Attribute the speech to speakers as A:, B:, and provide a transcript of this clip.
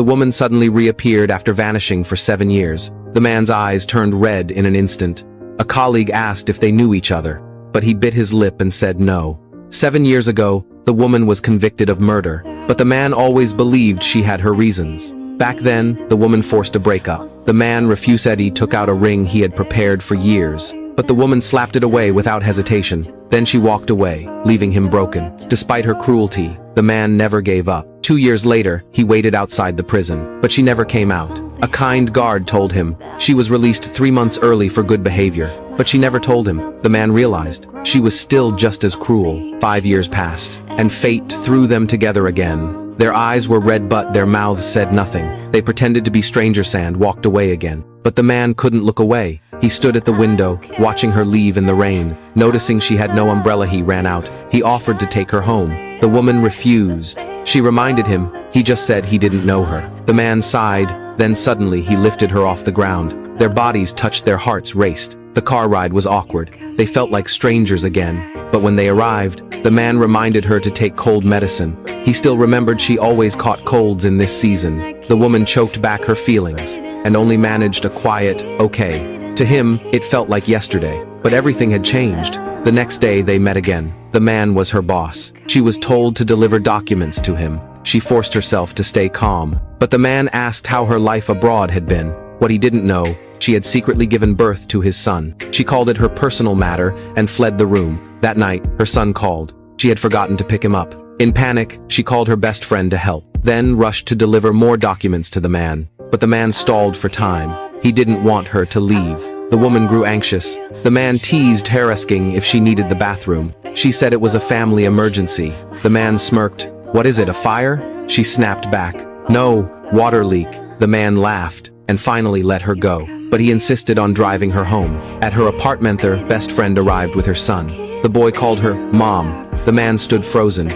A: The woman suddenly reappeared after vanishing for 7 years. The man's eyes turned red in an instant. A colleague asked if they knew each other, but he bit his lip and said no. 7 years ago, the woman was convicted of murder, but the man always believed she had her reasons. Back then, the woman forced a breakup. The man Refusedi took out a ring he had prepared for years, but the woman slapped it away without hesitation. Then she walked away, leaving him broken. Despite her cruelty, the man never gave up. 2 years later, he waited outside the prison, but she never came out. A kind guard told him she was released 3 months early for good behavior, but she never told him. The man realized she was still just as cruel. 5 years passed, and fate threw them together again. Their eyes were red but their mouths said nothing. They pretended to be strangers and walked away again. But the man couldn't look away. He stood at the window, watching her leave in the rain. Noticing she had no umbrella, he ran out. He offered to take her home. The woman refused. She reminded him he just said he didn't know her. The man sighed, then suddenly he lifted her off the ground. Their bodies touched, their hearts raced. The car ride was awkward. They felt like strangers again. But when they arrived, the man reminded her to take cold medicine. He still remembered she always caught colds in this season. The woman choked back her feelings and only managed a quiet, okay. To him, it felt like yesterday, but everything had changed. The next day they met again. The man was her boss. She was told to deliver documents to him. She forced herself to stay calm. But the man asked how her life abroad had been. What he didn't know, she had secretly given birth to his son. She called it her personal matter and fled the room. That night, her son called. She had forgotten to pick him up. In panic, she called her best friend to help, then rushed to deliver more documents to the man. But the man stalled for time. He didn't want her to leave. The woman grew anxious. The man teased her, asking if she needed the bathroom. She said it was a family emergency. The man smirked. "What is it, a fire?" She snapped back. "No, water leak." The man laughed and finally let her go. But he insisted on driving her home. At her apartment, their best friend arrived with her son. The boy called her Mom. The man stood frozen.